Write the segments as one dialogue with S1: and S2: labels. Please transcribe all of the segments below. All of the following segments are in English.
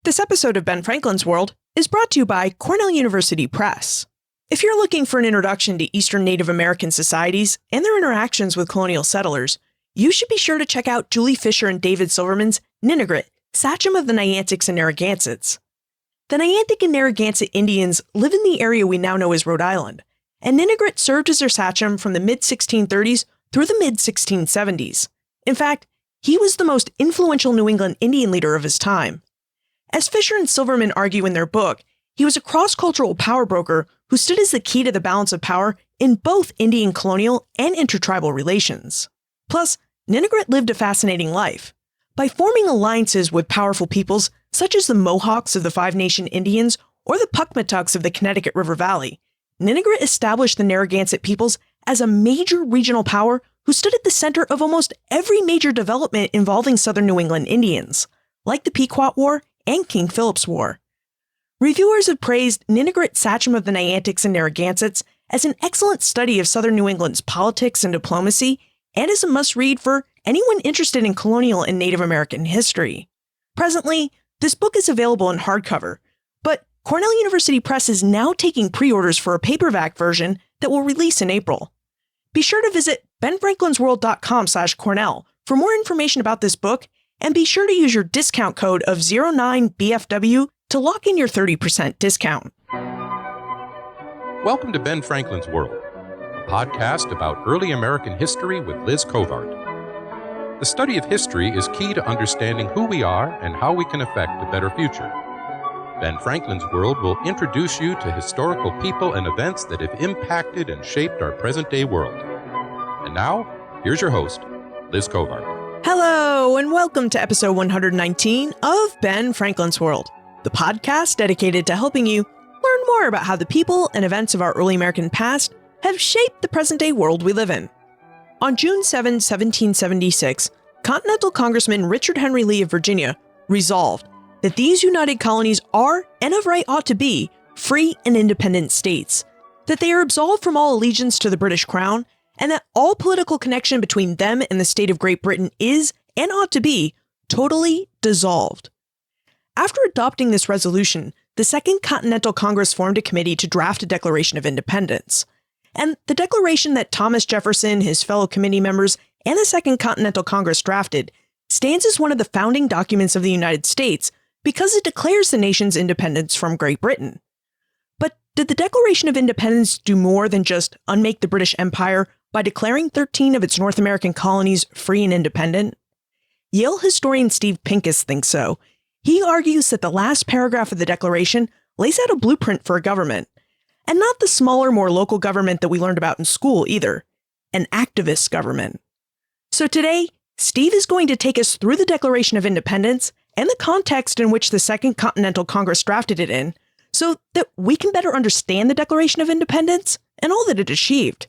S1: This episode of Ben Franklin's World is brought to you by Cornell University Press. If you're looking for an introduction to Eastern Native American societies and their interactions with colonial settlers, you should be sure to check out Julie Fisher and David Silverman's Ninigret, Sachem of the Niantics and Narragansetts. The Niantic and Narragansett Indians live in the area we now know as Rhode Island, and Ninigret served as their sachem from the mid-1630s through the mid-1670s. In fact, he was the most influential New England Indian leader of his time. As Fisher and Silverman argue in their book, he was a cross-cultural power broker who stood as the key to the balance of power in both Indian colonial and intertribal relations. Plus, Ninigret lived a fascinating life. By forming alliances with powerful peoples such as the Mohawks of the Five Nation Indians or the Puckmatucks of the Connecticut River Valley, Ninigret established the Narragansett peoples as a major regional power who stood at the center of almost every major development involving southern New England Indians, like the Pequot War and King Philip's War. Reviewers have praised Ninigret, Sachem of the Niantics and Narragansetts as an excellent study of southern New England's politics and diplomacy, and as a must-read for anyone interested in colonial and Native American history. Presently, this book is available in hardcover, but Cornell University Press is now taking pre-orders for a paperback version that will release in April. Be sure to visit benfranklinsworld.com/Cornell for more information about this book, and be sure to use your discount code of 09BFW to lock in your 30% discount.
S2: Welcome to Ben Franklin's World, a podcast about early American history with Liz Covart. The study of history is key to understanding who we are and how we can affect a better future. Ben Franklin's World will introduce you to historical people and events that have impacted and shaped our present-day world. And now, here's your host, Liz Covart.
S1: Hello, and welcome to episode 119 of Ben Franklin's World, the podcast dedicated to helping you learn more about how the people and events of our early American past have shaped the present-day world we live in. On June 7, 1776, Continental Congressman Richard Henry Lee of Virginia resolved that these United Colonies are, and of right ought to be, free and independent states, that they are absolved from all allegiance to the British Crown, and that all political connection between them and the state of Great Britain is, and ought to be, totally dissolved. After adopting this resolution, the Second Continental Congress formed a committee to draft a Declaration of Independence. And the declaration that Thomas Jefferson, his fellow committee members, and the Second Continental Congress drafted stands as one of the founding documents of the United States because it declares the nation's independence from Great Britain. But did the Declaration of Independence do more than just unmake the British Empire by declaring 13 of its North American colonies free and independent? Yale historian Steve Pincus thinks so. He argues that the last paragraph of the Declaration lays out a blueprint for a government, and not the smaller, more local government that we learned about in school either, an activist government. So today, Steve is going to take us through the Declaration of Independence and the context in which the Second Continental Congress drafted it in, so that we can better understand the Declaration of Independence and all that it achieved.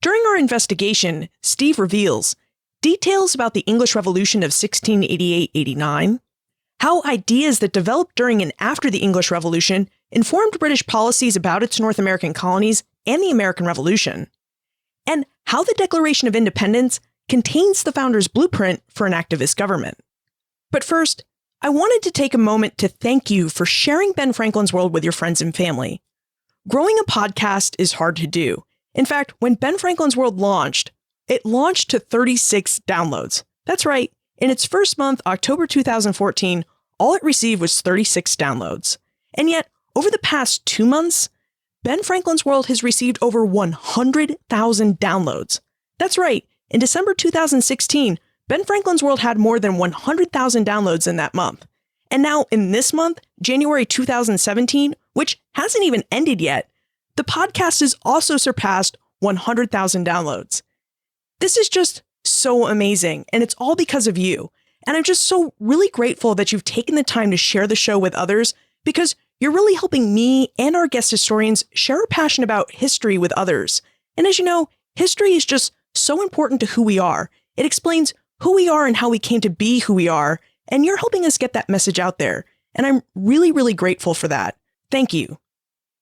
S1: During our investigation, Steve reveals details about the English Revolution of 1688-89, how ideas that developed during and after the English Revolution informed British policies about its North American colonies and the American Revolution, and how the Declaration of Independence contains the founders' blueprint for an activist government. But first, I wanted to take a moment to thank you for sharing Ben Franklin's World with your friends and family. Growing a podcast is hard to do. In fact, when Ben Franklin's World launched, it launched to 36 downloads. That's right. In its first month, October 2014, all it received was 36 downloads. And yet, over the past 2 months, Ben Franklin's World has received over 100,000 downloads. That's right. In December 2016, Ben Franklin's World had more than 100,000 downloads in that month. And now in this month, January 2017, which hasn't even ended yet, the podcast has also surpassed 100,000 downloads. This is just so amazing, and it's all because of you. And I'm just so really grateful that you've taken the time to share the show with others, because you're really helping me and our guest historians share our passion about history with others. And as you know, history is just so important to who we are. It explains who we are and how we came to be who we are, and you're helping us get that message out there. And I'm really, really grateful for that. Thank you.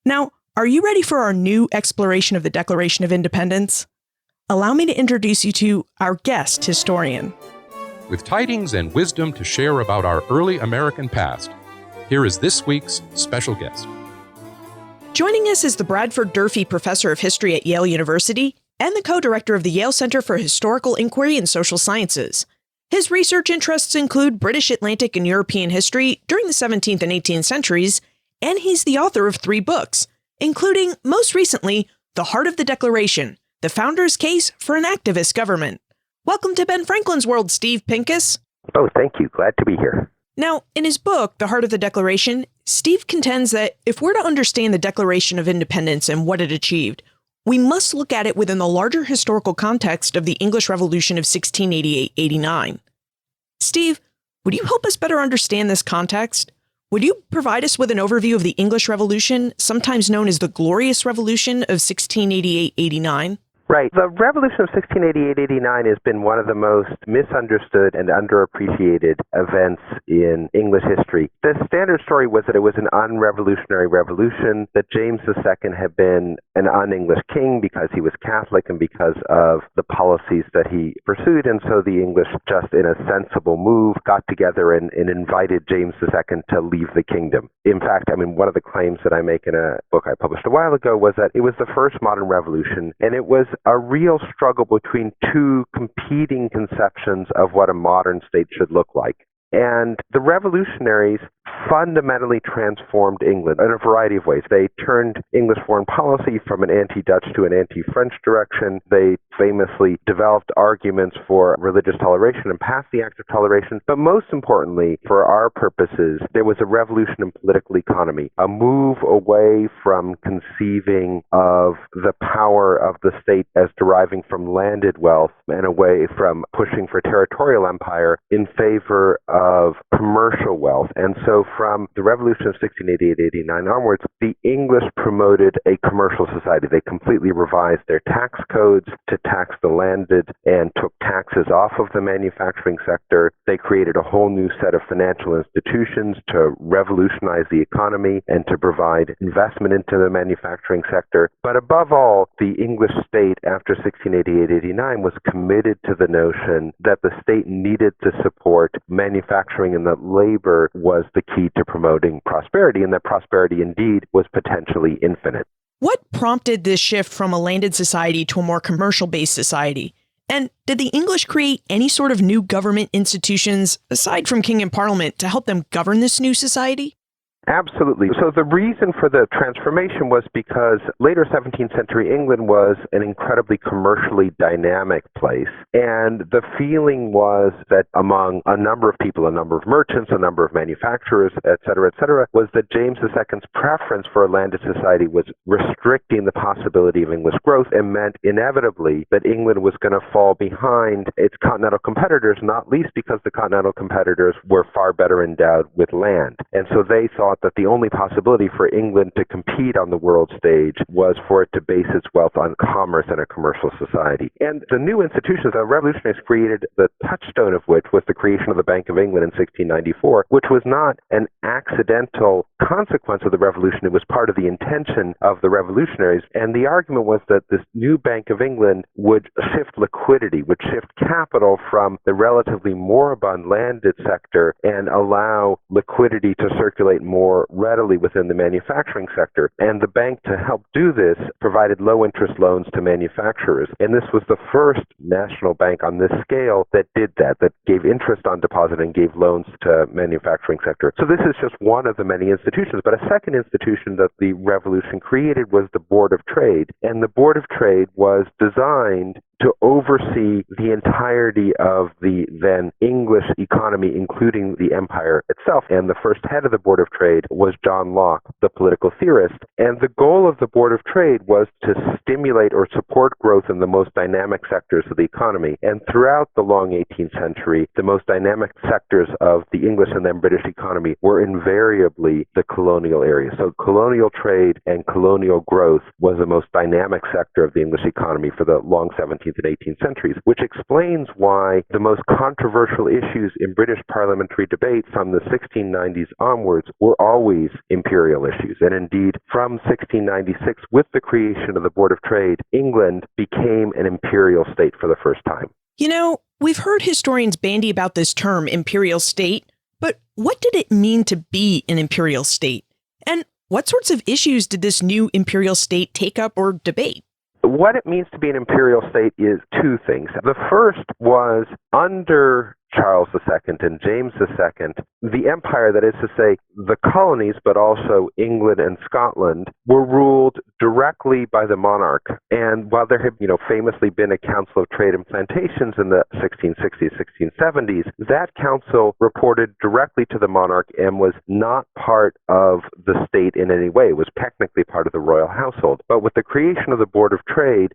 S1: Now, are you ready for our new exploration of the Declaration of Independence? Allow me to introduce you to our guest historian.
S2: With tidings and wisdom to share about our early American past, Here is this week's special guest.
S1: Joining us is the Bradford Durfee Professor of History at Yale University and the co-director of the Yale Center for Historical Inquiry and Social Sciences. His research interests include British Atlantic and European history during the 17th and 18th centuries, and he's the author of 3 books, including, most recently, The Heart of the Declaration, The Founder's Case for an Activist Government. Welcome to Ben Franklin's World, Steve Pincus.
S3: Oh, thank you. Glad to be here.
S1: Now, in his book, The Heart of the Declaration, Steve contends that if we're to understand the Declaration of Independence and what it achieved, we must look at it within the larger historical context of the English Revolution of 1688-89. Steve, would you help us better understand this context? Would you provide us with an overview of the English Revolution, sometimes known as the Glorious Revolution of 1688-89?
S3: Right. The Revolution of 1688-89 has been one of the most misunderstood and underappreciated events in English history. The standard story was that it was an unrevolutionary revolution, that James II had been an un-English king because he was Catholic and because of the policies that he pursued, and so the English, just in a sensible move, got together and invited James II to leave the kingdom. In fact, one of the claims that I make in a book I published a while ago was that it was the first modern revolution, and it was a real struggle between 2 competing conceptions of what a modern state should look like. And the revolutionaries fundamentally transformed England in a variety of ways. They turned English foreign policy from an anti-Dutch to an anti-French direction. They famously developed arguments for religious toleration and passed the Act of Toleration. But most importantly, for our purposes, there was a revolution in political economy, a move away from conceiving of the power of the state as deriving from landed wealth and away from pushing for territorial empire in favor of commercial wealth. And so from the Revolution of 1688-89 onwards, the English promoted a commercial society. They completely revised their tax codes to tax the landed and took taxes off of the manufacturing sector. They created a whole new set of financial institutions to revolutionize the economy and to provide investment into the manufacturing sector. But above all, the English state after 1688-89 was committed to the notion that the state needed to support manufacturing and that labor was the key to promoting prosperity, and that prosperity indeed was potentially infinite.
S1: What prompted this shift from a landed society to a more commercial-based society? And did the English create any sort of new government institutions, aside from king and parliament, to help them govern this new society?
S3: Absolutely. So the reason for the transformation was because later 17th century England was an incredibly commercially dynamic place. And the feeling was that among a number of people, a number of merchants, a number of manufacturers, et cetera, was that James II's preference for a landed society was restricting the possibility of English growth and meant inevitably that England was going to fall behind its continental competitors, not least because the continental competitors were far better endowed with land. And so they thought that the only possibility for England to compete on the world stage was for it to base its wealth on commerce and a commercial society. And the new institutions the revolutionaries created, the touchstone of which was the creation of the Bank of England in 1694, which was not an accidental consequence of the revolution. It was part of the intention of the revolutionaries. And the argument was that this new Bank of England would shift liquidity, would shift capital from the relatively moribund landed sector and allow liquidity to circulate more readily within the manufacturing sector. And the bank, to help do this, provided low-interest loans to manufacturers. And this was the first national bank on this scale that did that gave interest on deposit and gave loans to manufacturing sector. So this is just one of the many institutions. But a second institution that the revolution created was the Board of Trade. And the Board of Trade was designed to oversee the entirety of the then English economy, including the empire itself. And the first head of the Board of Trade was John Locke, the political theorist. And the goal of the Board of Trade was to stimulate or support growth in the most dynamic sectors of the economy. And throughout the long 18th century, the most dynamic sectors of the English and then British economy were invariably the colonial areas. So colonial trade and colonial growth was the most dynamic sector of the English economy for the long 17th and 18th centuries, which explains why the most controversial issues in British parliamentary debate from the 1690s onwards were always imperial issues. And indeed, from 1696, with the creation of the Board of Trade, England became an imperial state for the first time.
S1: You know, we've heard historians bandy about this term, imperial state, But what did it mean to be an imperial state? And what sorts of issues did this new imperial state take up or debate?
S3: What it means to be an imperial state is two things. The first was under Charles II and James II, the empire, that is to say, the colonies, but also England and Scotland, were ruled directly by the monarch. And while there had, famously been a Council of Trade and Plantations in the 1660s, 1670s, that council reported directly to the monarch and was not part of the state in any way. It was technically part of the royal household. But with the creation of the Board of Trade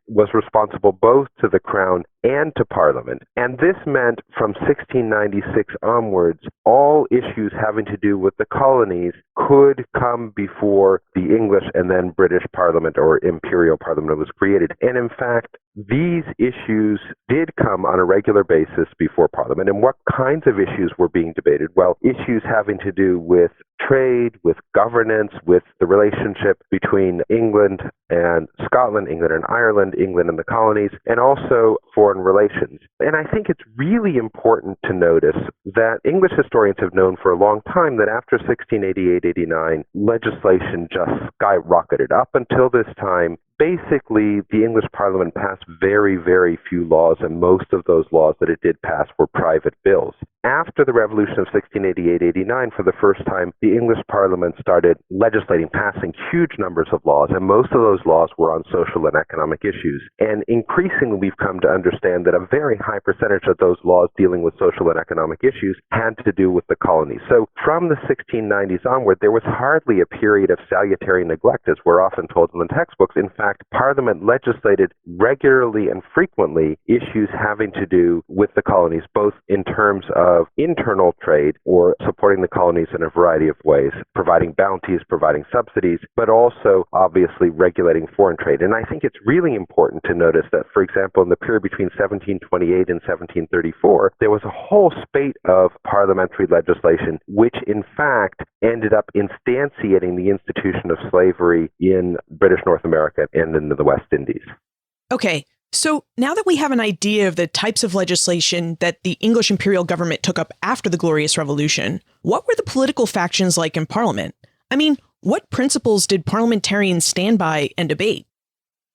S3: was responsible both to the Crown and to Parliament. And this meant from 1696 onwards, all issues having to do with the colonies could come before the English and then British Parliament, or Imperial Parliament, was created. And in fact, these issues did come on a regular basis before Parliament. And what kinds of issues were being debated? Well, issues having to do with trade, with governance, with the relationship between England and Scotland, England and Ireland, England and the colonies, and also foreign relations. And I think it's really important to notice that English historians have known for a long time that after 1688-89, legislation just skyrocketed. Up until this time, basically, the English Parliament passed very, very few laws, and most of those laws that it did pass were private bills. After the Revolution of 1688-89, for the first time, the English Parliament started legislating, passing huge numbers of laws, and most of those laws were on social and economic issues. And increasingly, we've come to understand that a very high percentage of those laws dealing with social and economic issues had to do with the colonies. So from the 1690s onward, there was hardly a period of salutary neglect, as we're often told in the textbooks. In fact, Parliament legislated regularly and frequently issues having to do with the colonies, both in terms of internal trade, or supporting the colonies in a variety of ways, providing bounties, providing subsidies, but also obviously regulating foreign trade. And I think it's really important to notice that, for example, in the period between 1728 and 1734, there was a whole spate of parliamentary legislation which in fact ended up instantiating the institution of slavery in British North America and in the West Indies.
S1: Okay, so now that we have an idea of the types of legislation that the English imperial government took up after the Glorious Revolution, what were the political factions like in Parliament? I mean, what principles did parliamentarians stand by and debate?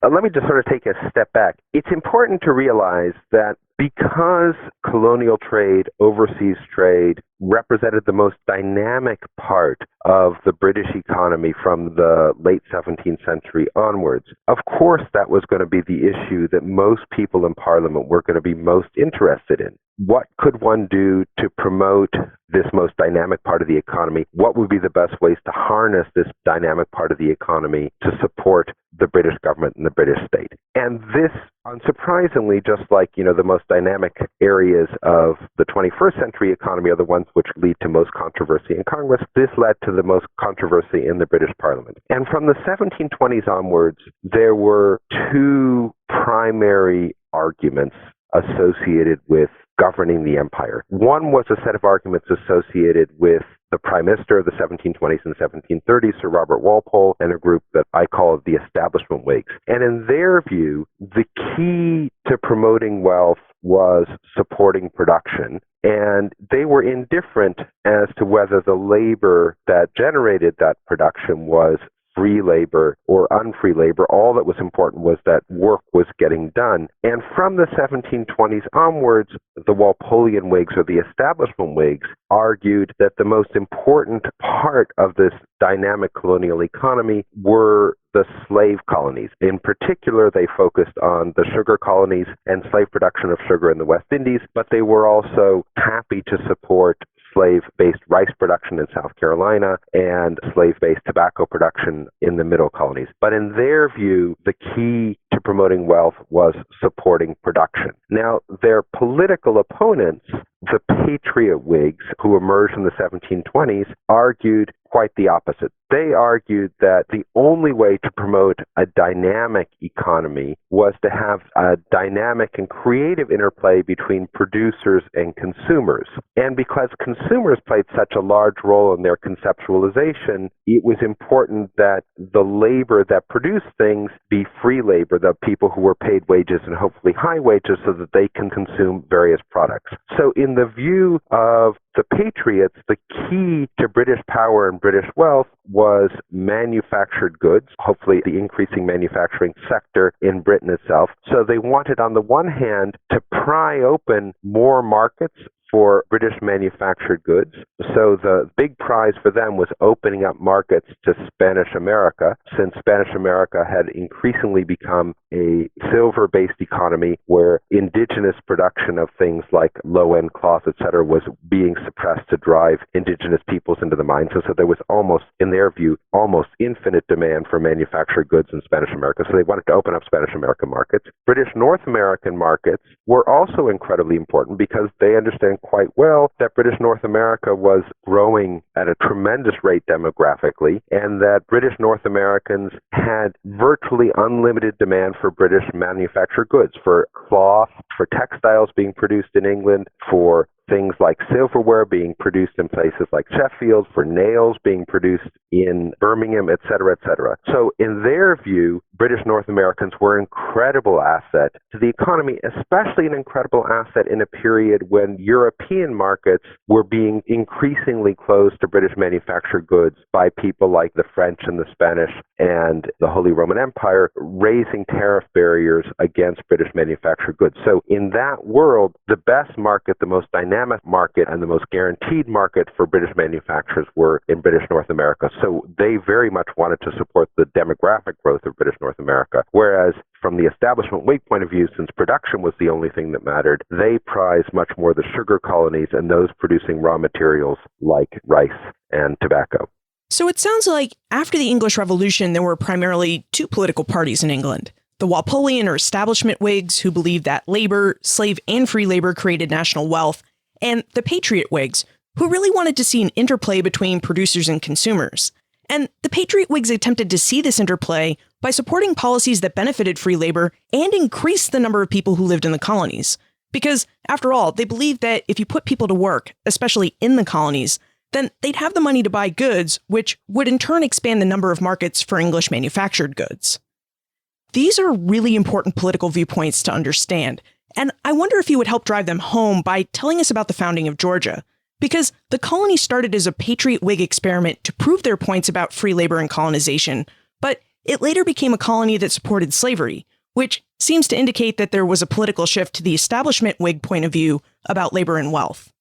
S3: Let me just sort of take a step back. It's important to realize that because colonial trade, overseas trade, represented the most dynamic part of the British economy from the late 17th century onwards, of course that was going to be the issue that most people in Parliament were going to be most interested in. What could one do to promote this most dynamic part of the economy? What would be the best ways to harness this dynamic part of the economy to support the British government and the British state? And this, unsurprisingly, just like, the most dynamic areas of the 21st century economy are the ones which lead to most controversy in Congress, this led to the most controversy in the British Parliament. And from the 1720s onwards, there were two primary arguments associated with governing the empire. One was a set of arguments associated with the Prime Minister of the 1720s and 1730s, Sir Robert Walpole, and a group that I call the Establishment Whigs. And in their view, the key to promoting wealth was supporting production, and they were indifferent as to whether the labor that generated that production was free labor or unfree labor. All that was important was that work was getting done. And from the 1720s onwards, the Walpolean Whigs, or the Establishment Whigs, argued that the most important part of this dynamic colonial economy were the slave colonies. In particular, they focused on the sugar colonies and slave production of sugar in the West Indies, but they were also happy to support slave-based rice production in South Carolina and slave-based tobacco production in the middle colonies. But in their view, the key to promoting wealth was supporting production. Now, their political opponents, the Patriot Whigs, who emerged in the 1720s, argued quite the opposite. They argued that the only way to promote a dynamic economy was to have a dynamic and creative interplay between producers and consumers. And because consumers played such a large role in their conceptualization, it was important that the labor that produced things be free labor, the people who were paid wages and hopefully high wages so that they can consume various products. So in the view of the Patriots, the key to British power and British wealth was manufactured goods, hopefully the increasing manufacturing sector in Britain itself. So they wanted, on the one hand, to pry open more markets for British manufactured goods. So the big prize for them was opening up markets to Spanish America, since Spanish America had increasingly become a silver-based economy where indigenous production of things like low-end cloth, etc., was being suppressed to drive indigenous peoples into the mines. And so there was almost, in their view, almost infinite demand for manufactured goods in Spanish America. So they wanted to open up Spanish American markets. British North American markets were also incredibly important because they understand quite well that British North America was growing at a tremendous rate demographically, and that British North Americans had virtually unlimited demand for British manufactured goods, for cloth, for textiles being produced in England, for things like silverware being produced in places like Sheffield, for nails being produced in Birmingham, et cetera, et cetera. So in their view, British North Americans were an incredible asset to the economy, especially an incredible asset in a period when European markets were being increasingly closed to British manufactured goods by people like the French and the Spanish and the Holy Roman Empire, raising tariff barriers against British manufactured goods. So in that world, the best market, the most dynamic market, and the most guaranteed market for British manufacturers were in British North America. So they very much wanted to support the demographic growth of British North America. Whereas from the establishment Whig point of view, since production was the only thing that mattered, they prized much more the sugar colonies and those producing raw materials like rice and tobacco.
S1: So it sounds like after the English Revolution, there were primarily two political parties in England. The Walpolean or establishment Whigs, who believed that labor, slave and free labor created national wealth, and the Patriot Whigs, who really wanted to see an interplay between producers and consumers. And the Patriot Whigs attempted to see this interplay by supporting policies that benefited free labor and increased the number of people who lived in the colonies. Because, after all, they believed that if you put people to work, especially in the colonies, then they'd have the money to buy goods, which would in turn expand the number of markets for English manufactured goods. These are really important political viewpoints to understand, and I wonder if you would help drive them home by telling us about the founding of Georgia. Because the colony started as a Patriot Whig experiment to prove their points about free labor and colonization, but it later became a colony that supported slavery, which seems to indicate that there was a political shift to the establishment Whig point of view about labor and wealth.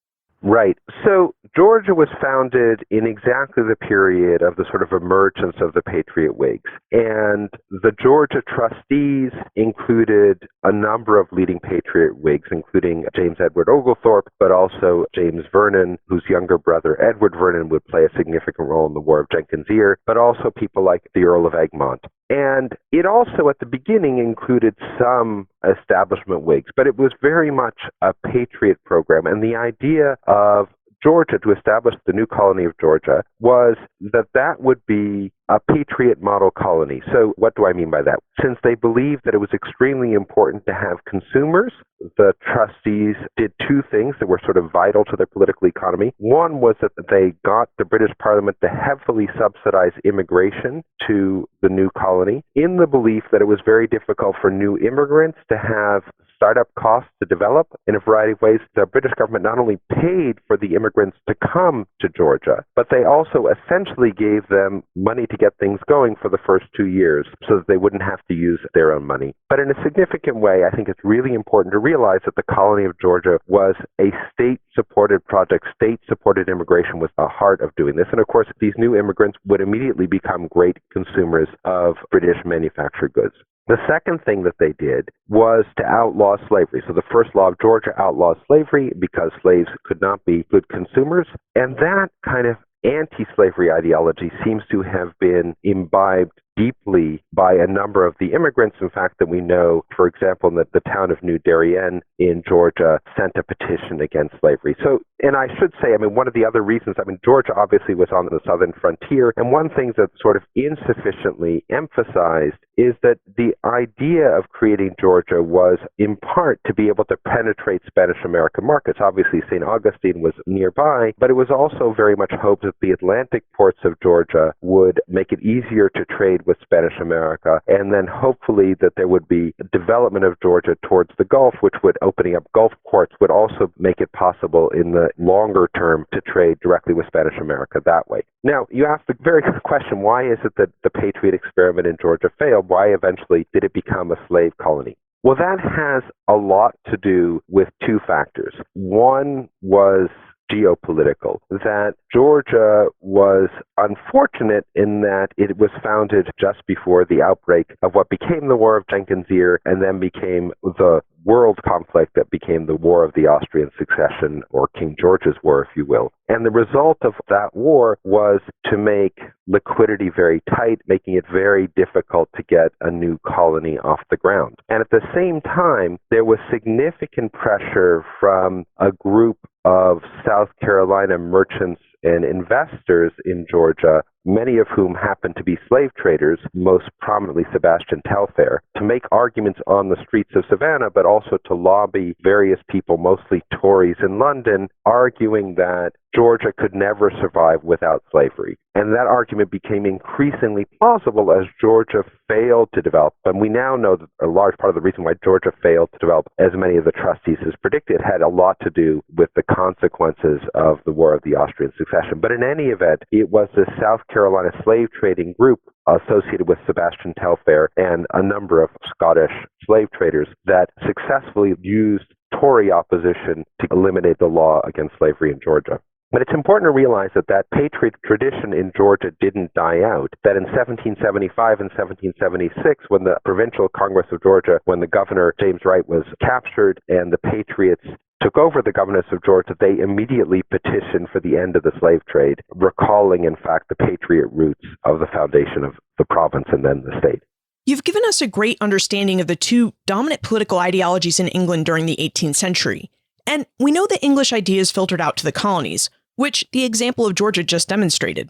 S3: Right. So Georgia was founded in exactly the period of the sort of emergence of the Patriot Whigs. And the Georgia trustees included a number of leading Patriot Whigs, including James Edward Oglethorpe, but also James Vernon, whose younger brother Edward Vernon would play a significant role in the War of Jenkins' Ear, but also people like the Earl of Egmont. And it also, at the beginning, included some establishment Whigs, but it was very much a patriot program. And the idea of Georgia, to establish the new colony of Georgia, was that that would be a patriot model colony. So what do I mean by that? Since they believed that it was extremely important to have consumers, the trustees did two things that were sort of vital to their political economy. One was that they got the British Parliament to heavily subsidize immigration to the new colony, in the belief that it was very difficult for new immigrants to have startup costs to develop in a variety of ways. The British government not only paid for the immigrants to come to Georgia, but they also essentially gave them money to get things going for the first 2 years so that they wouldn't have to use their own money. But in a significant way, I think it's really important to realize that the colony of Georgia was a state-supported project. State-supported immigration was the heart of doing this. And of course, these new immigrants would immediately become great consumers of British manufactured goods. The second thing that they did was to outlaw slavery. So the first law of Georgia outlawed slavery because slaves could not be good consumers. And that kind of anti-slavery ideology seems to have been imbibed deeply by a number of the immigrants. In fact, that we know, for example, that the town of New Darien in Georgia sent a petition against slavery. So, and I should say, one of the other reasons, Georgia obviously was on the southern frontier, and one thing that's sort of insufficiently emphasized is that the idea of creating Georgia was in part to be able to penetrate Spanish-American markets. Obviously, St. Augustine was nearby, but it was also very much hoped that the Atlantic ports of Georgia would make it easier to trade with Spanish America, and then hopefully that there would be development of Georgia towards the Gulf, which would, opening up Gulf ports, would also make it possible in the longer term to trade directly with Spanish America that way. Now, you asked the very good question, why is it that the Patriot experiment in Georgia failed? Why eventually did it become a slave colony? Well, that has a lot to do with two factors. One was geopolitical, that Georgia was unfortunate in that it was founded just before the outbreak of what became the War of Jenkins' Ear and then became the world conflict that became the War of the Austrian Succession, or King George's War, if you will. And the result of that war was to make liquidity very tight, making it very difficult to get a new colony off the ground. And at the same time, there was significant pressure from a group of South Carolina merchants and investors in Georgia, many of whom happened to be slave traders, most prominently Sebastian Telfair, to make arguments on the streets of Savannah, but also to lobby various people, mostly Tories in London, arguing that Georgia could never survive without slavery. And that argument became increasingly plausible as Georgia failed to develop. And we now know that a large part of the reason why Georgia failed to develop as many of the trustees has predicted had a lot to do with the consequences of the War of the Austrian Succession. But in any event, it was the South Carolina slave trading group associated with Sebastian Telfair and a number of Scottish slave traders that successfully used Tory opposition to eliminate the law against slavery in Georgia. But it's important to realize that that Patriot tradition in Georgia didn't die out, that in 1775 and 1776, when the Provincial Congress of Georgia, when the governor, James Wright, was captured and the Patriots took over the governorship of Georgia, they immediately petitioned for the end of the slave trade, recalling, in fact, the Patriot roots of the foundation of the province and then the state.
S1: You've given us a great understanding of the two dominant political ideologies in England during the 18th century. And we know that English ideas filtered out to the colonies, which the example of Georgia just demonstrated.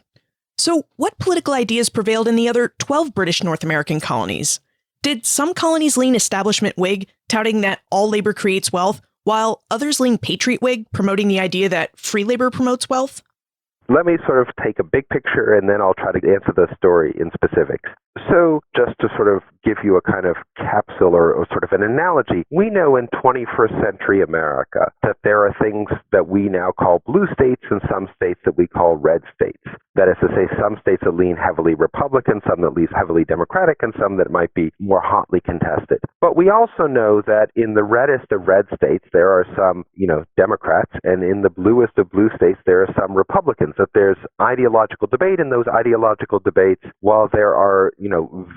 S1: So what political ideas prevailed in the other 12 British North American colonies? Did some colonies lean establishment Whig, touting that all labor creates wealth, while others lean Patriot Whig, promoting the idea that free labor promotes wealth?
S3: Let me sort of take a big picture and then I'll try to answer the story in specifics. So just to sort of give you a kind of capsule or sort of an analogy, we know in 21st century America that there are things that we now call blue states and some states that we call red states. That is to say, some states that lean heavily Republican, some that lean heavily Democratic, and some that might be more hotly contested. But we also know that in the reddest of red states, there are some, Democrats, and in the bluest of blue states, there are some Republicans. That there's ideological debate in those ideological debates, while there are,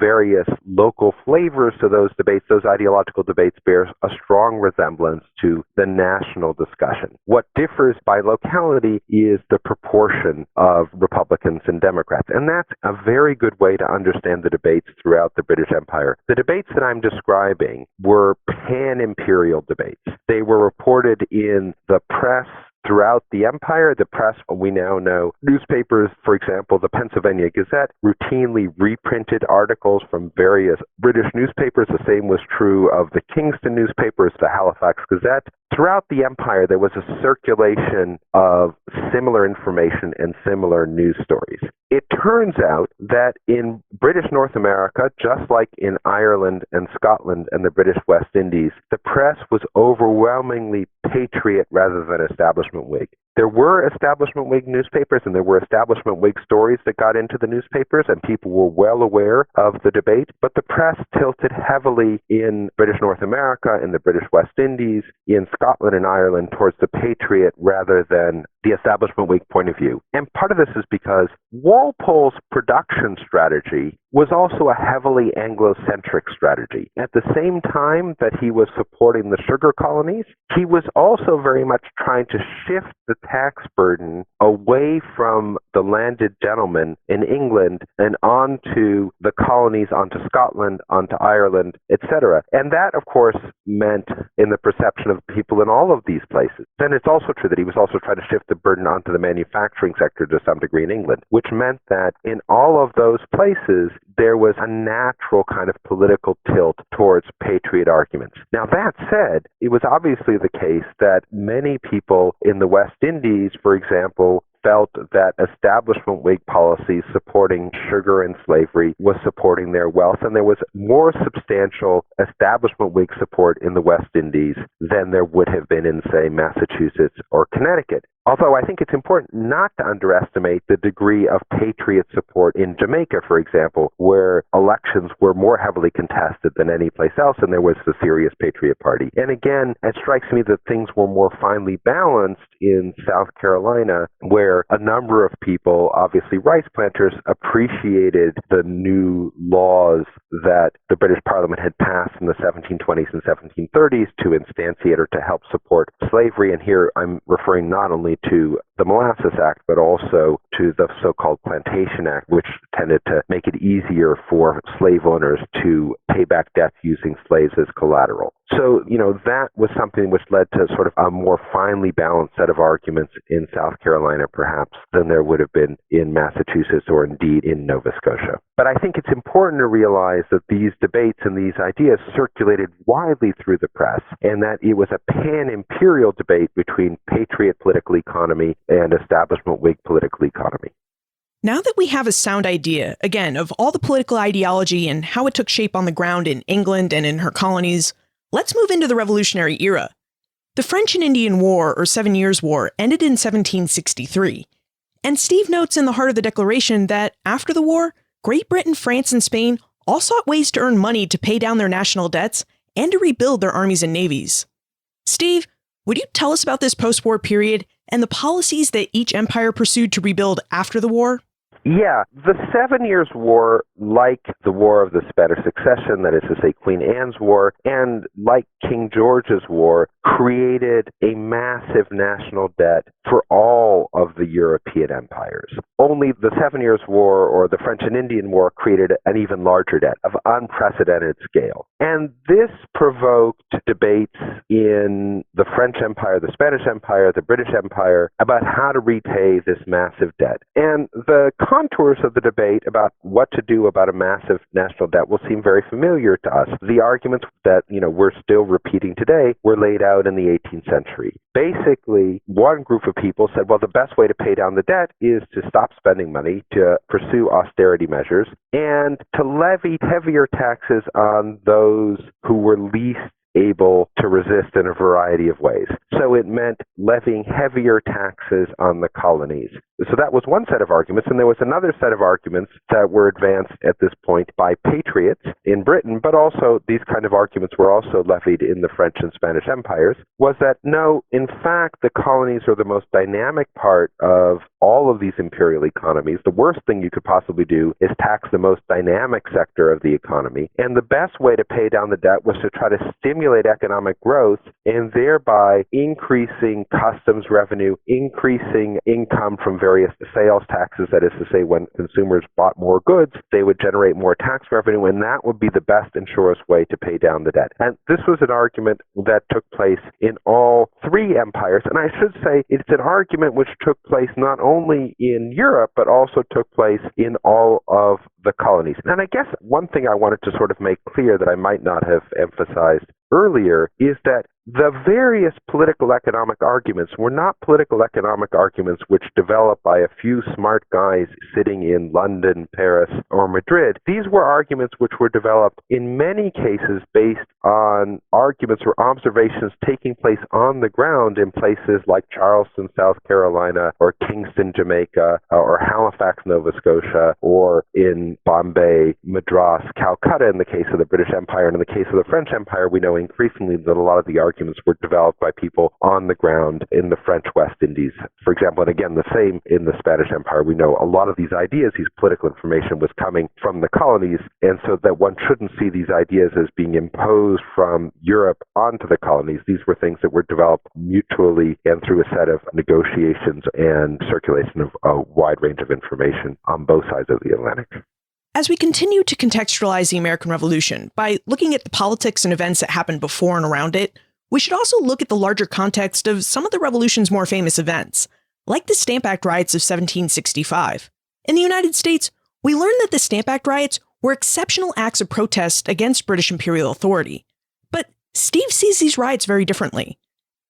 S3: various local flavors to those debates, those ideological debates bear a strong resemblance to the national discussion. What differs by locality is the proportion of Republicans and Democrats, and that's a very good way to understand the debates throughout the British Empire. The debates that I'm describing were pan-imperial debates. They were reported in the press throughout the empire. The press, we now know, newspapers, for example, the Pennsylvania Gazette, routinely reprinted articles from various British newspapers. The same was true of the Kingston newspapers, the Halifax Gazette. Throughout the empire, there was a circulation of similar information and similar news stories. It turns out that in British North America, just like in Ireland and Scotland and the British West Indies, the press was overwhelmingly Patriot rather than establishment Whig. There were establishment Whig newspapers and there were establishment Whig stories that got into the newspapers and people were well aware of the debate, but the press tilted heavily in British North America, in the British West Indies, in Scotland and Ireland towards the Patriot rather than the establishment Whig point of view. And part of this is because Walpole's production strategy was also a heavily Anglo-centric strategy. At the same time that he was supporting the sugar colonies, he was also very much trying to shift the tax burden away from the landed gentlemen in England and onto the colonies, onto Scotland, onto Ireland, etc. And that, of course, meant in the perception of people in all of these places. Then it's also true that he was also trying to shift the burden onto the manufacturing sector to some degree in England, which meant that in all of those places, there was a natural kind of political tilt towards patriot arguments. Now, that said, it was obviously the case that many people in the West Indies, for example, felt that establishment Whig policies supporting sugar and slavery was supporting their wealth, and there was more substantial establishment Whig support in the West Indies than there would have been in, say, Massachusetts or Connecticut. Although I think it's important not to underestimate the degree of patriot support in Jamaica, for example, where elections were more heavily contested than any place else, and there was the serious Patriot Party. And again, it strikes me that things were more finely balanced in South Carolina, where a number of people, obviously rice planters, appreciated the new laws that the British Parliament had passed in the 1720s and 1730s to instantiate or to help support slavery. And here I'm referring not only to the Molasses Act, but also to the so-called Plantation Act, which tended to make it easier for slave owners to pay back debts using slaves as collateral. So, that was something which led to sort of a more finely balanced set of arguments in South Carolina, perhaps, than there would have been in Massachusetts or indeed in Nova Scotia. But I think it's important to realize that these debates and these ideas circulated widely through the press, and that it was a pan-imperial debate between patriot political economy and establishment Whig political economy.
S1: Now that we have a sound idea, again, of all the political ideology and how it took shape on the ground in England and in her colonies, let's move into the Revolutionary Era. The French and Indian War, or 7 Years' War, ended in 1763. And Steve notes in the heart of the Declaration that after the war, Great Britain, France, and Spain all sought ways to earn money to pay down their national debts and to rebuild their armies and navies. Steve, would you tell us about this post-war period and the policies that each empire pursued to rebuild after the war?
S3: Yeah, the 7 Years' War, like the War of the Spanish Succession, that is to say Queen Anne's War, and like King George's War, created a massive national debt for all of the European empires. Only the 7 Years' War or the French and Indian War created an even larger debt of unprecedented scale. And this provoked debates in the French Empire, the Spanish Empire, the British Empire about how to repay this massive debt. And the contours of the debate about what to do about a massive national debt will seem very familiar to us. The arguments that, we're still repeating today were laid out in the 18th century. Basically, one group of people said, well, the best way to pay down the debt is to stop spending money, to pursue austerity measures, and to levy heavier taxes on those who were least able to resist in a variety of ways. So it meant levying heavier taxes on the colonies. So that was one set of arguments, and there was another set of arguments that were advanced at this point by patriots in Britain, but also these kind of arguments were also levied in the French and Spanish empires, was that no, in fact, the colonies are the most dynamic part of all of these imperial economies. The worst thing you could possibly do is tax the most dynamic sector of the economy, and the best way to pay down the debt was to try to stimulate economic growth and thereby increasing customs revenue, increasing income from various sales taxes. That is to say, when consumers bought more goods, they would generate more tax revenue, and that would be the best and surest way to pay down the debt. And this was an argument that took place in all three empires. And I should say it's an argument which took place not only in Europe, but also took place in all of the colonies. And I guess one thing I wanted to sort of make clear that I might not have emphasized earlier is that the various political economic arguments were not political economic arguments which developed by a few smart guys sitting in London, Paris, or Madrid. These were arguments which were developed in many cases based on arguments or observations taking place on the ground in places like Charleston, South Carolina, or Kingston, Jamaica, or Halifax, Nova Scotia, or in Bombay, Madras, Calcutta in the case of the British Empire. And in the case of the French Empire, we know increasingly that a lot of the arguments arguments were developed by people on the ground in the French West Indies, for example. And again, the same in the Spanish Empire. We know a lot of these ideas, these political information was coming from the colonies, and so that one shouldn't see these ideas as being imposed from Europe onto the colonies. These were things that were developed mutually and through a set of negotiations and circulation of a wide range of information on both sides of the Atlantic.
S1: As we continue to contextualize the American Revolution by looking at the politics and events that happened before and around it, we should also look at the larger context of some of the Revolution's more famous events, like the Stamp Act riots of 1765. In the United States, we learned that the Stamp Act riots were exceptional acts of protest against British imperial authority. But Steve sees these riots very differently.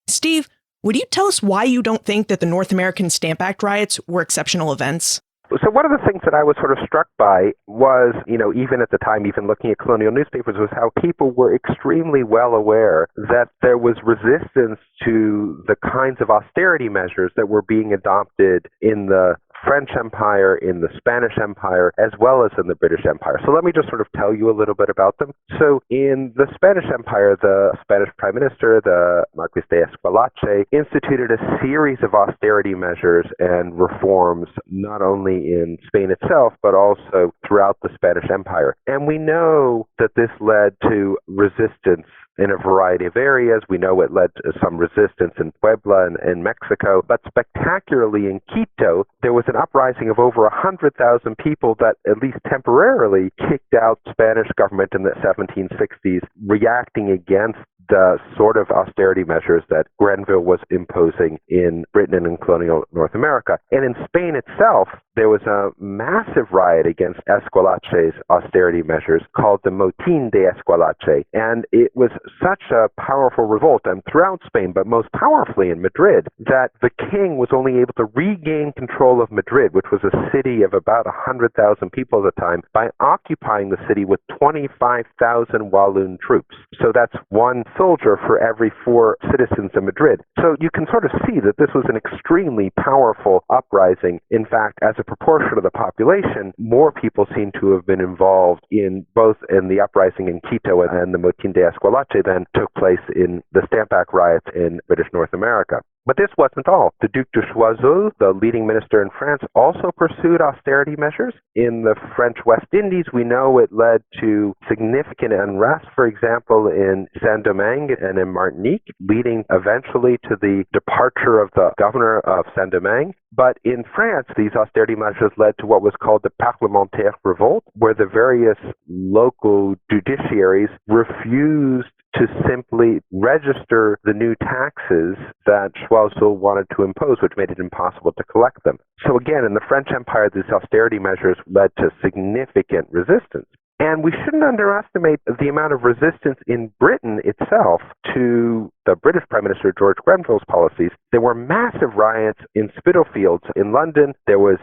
S1: Steve, would you tell us why you don't think that the North American Stamp Act riots were exceptional events?
S3: So one of the things that I was sort of struck by was, even at the time, even looking at colonial newspapers, was how people were extremely well aware that there was resistance to the kinds of austerity measures that were being adopted in the French Empire, in the Spanish Empire, as well as in the British Empire. So let me just sort of tell you a little bit about them. So in the Spanish Empire, the Spanish Prime Minister, the Marquis de Esquilache, instituted a series of austerity measures and reforms, not only in Spain itself, but also throughout the Spanish Empire. And we know that this led to resistance in a variety of areas. We know it led to some resistance in Puebla and in Mexico, but spectacularly in Quito, there was an uprising of over 100,000 people that at least temporarily kicked out Spanish government in the 1760s, reacting against the sort of austerity measures that Grenville was imposing in Britain and in colonial North America. And in Spain itself, there was a massive riot against Esquilache's austerity measures called the Motín de Esquilache. And it was such a powerful revolt, and throughout Spain, but most powerfully in Madrid, that the king was only able to regain control of Madrid, which was a city of about 100,000 people at the time, by occupying the city with 25,000 Walloon troops. So that's one soldier for every 4 citizens in Madrid. So you can sort of see that this was an extremely powerful uprising. In fact, as a proportion of the population, more people seem to have been involved in both in the uprising in Quito and the Motín de Esquilache than took place in the Stamp Act riots in British North America. But this wasn't all. The Duc de Choiseul, the leading minister in France, also pursued austerity measures. In the French West Indies, we know it led to significant unrest, for example, in Saint-Domingue and in Martinique, leading eventually to the departure of the governor of Saint-Domingue. But in France, these austerity measures led to what was called the Parlementaire Revolt, where the various local judiciaries refused to simply register the new taxes that Choiseul wanted to impose, which made it impossible to collect them. So again, in the French Empire, these austerity measures led to significant resistance. And we shouldn't underestimate the amount of resistance in Britain itself to the British Prime Minister George Grenville's policies. There were massive riots in Spitalfields in London. There was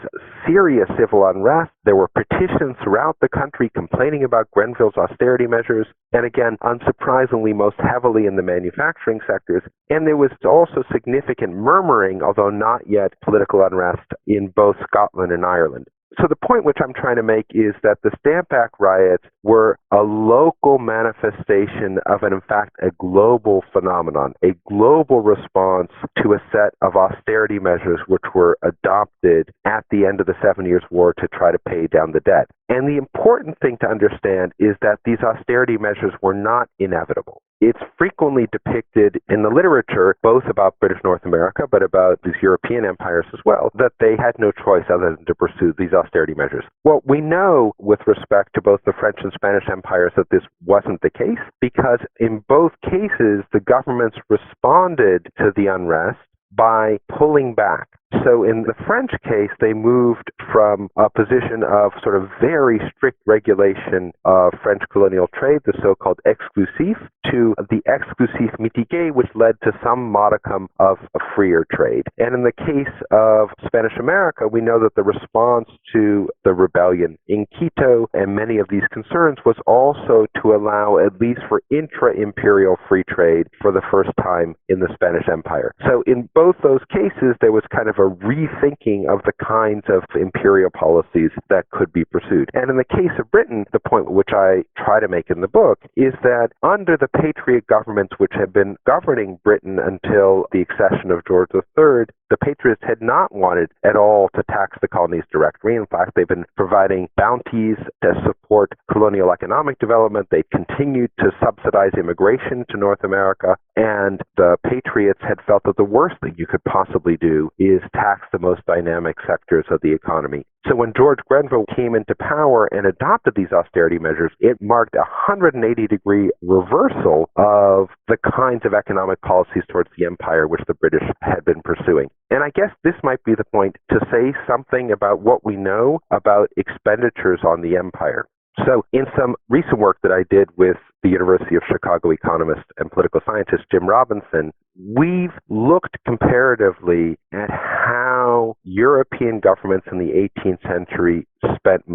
S3: serious civil unrest. There were petitions throughout the country complaining about Grenville's austerity measures. And again, unsurprisingly, most heavily in the manufacturing sectors. And there was also significant murmuring, although not yet political unrest, in both Scotland and Ireland. So the point which I'm trying to make is that the Stamp Act riots were a local manifestation of, in fact, a global phenomenon, a global response to a set of austerity measures which were adopted at the end of the 7 Years' War to try to pay down the debt. And the important thing to understand is that these austerity measures were not inevitable. It's frequently depicted in the literature, both about British North America, but about these European empires as well, that they had no choice other than to pursue these austerity measures. Well, we know with respect to both the French and Spanish empires that this wasn't the case, because in both cases, the governments responded to the unrest by pulling back. So in the French case, they moved from a position of sort of very strict regulation of French colonial trade, the so-called exclusif, to the exclusif mitigé, which led to some modicum of a freer trade. And in the case of Spanish America, we know that the response to the rebellion in Quito and many of these concerns was also to allow, at least for intra-imperial free trade for the first time in the Spanish Empire. So in both those cases, there was kind of a rethinking of the kinds of imperial policies that could be pursued. And in the case of Britain, the point which I try to make in the book is that under the Patriot governments which had been governing Britain until the accession of George III, the Patriots had not wanted at all to tax the colonies directly. In fact, they've been providing bounties to support colonial economic development. They continued to subsidize immigration to North America. And the Patriots had felt that the worst thing you could possibly do is tax the most dynamic sectors of the economy. So when George Grenville came into power and adopted these austerity measures, it marked a 180-degree reversal of the kinds of economic policies towards the empire which the British had been pursuing. And I guess this might be the point to say something about what we know about expenditures on the empire. So in some recent work that I did with the University of Chicago economist and political scientist Jim Robinson, we've looked comparatively at how European governments in the 18th century spent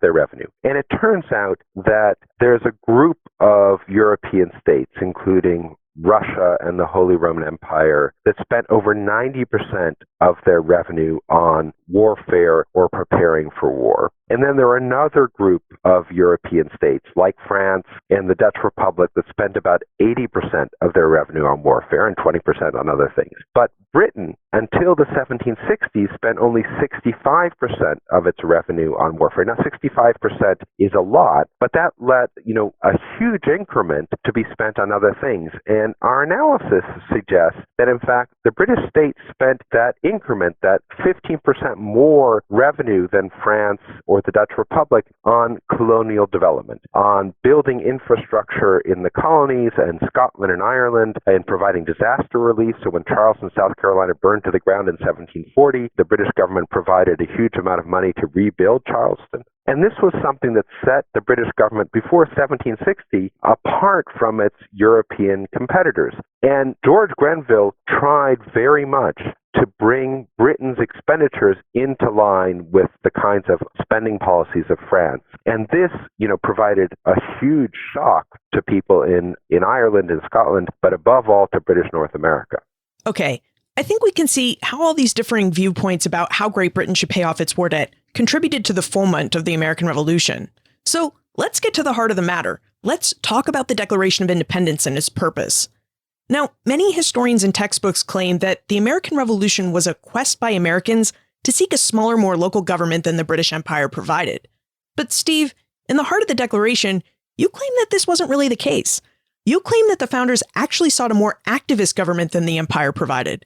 S3: their revenue. And it turns out that there's a group of European states, including Russia and the Holy Roman Empire, that spent over 90% of their revenue on warfare or preparing for war. And then there are another group of European states, like France and the Dutch Republic, that spent about 80% of their revenue on warfare and 20% on other things. But Britain, until the 1760s, spent only 65% of its revenue on warfare. Now, 65% is a lot, but that let, a huge increment to be spent on other things. And our analysis suggests that, in fact, the British state spent that increment, that 15% more revenue than France or the Dutch Republic, on colonial development, on building infrastructure in the colonies and Scotland and Ireland, and providing disaster relief. So when Charleston, South Carolina burned to the ground in 1740, the British government provided a huge amount of money to rebuild Charleston. And this was something that set the British government before 1760 apart from its European competitors. And George Grenville tried very much to bring Britain's expenditures into line with the kinds of spending policies of France. And this, provided a huge shock to people in Ireland and Scotland, but above all to British North America.
S1: Okay, I think we can see how all these differing viewpoints about how Great Britain should pay off its war debt contributed to the fulment of the American Revolution. So let's get to the heart of the matter. Let's talk about the Declaration of Independence and its purpose. Now, many historians and textbooks claim that the American Revolution was a quest by Americans to seek a smaller, more local government than the British Empire provided. But Steve, in the heart of the Declaration, you claim that this wasn't really the case. You claim that the founders actually sought a more activist government than the empire provided.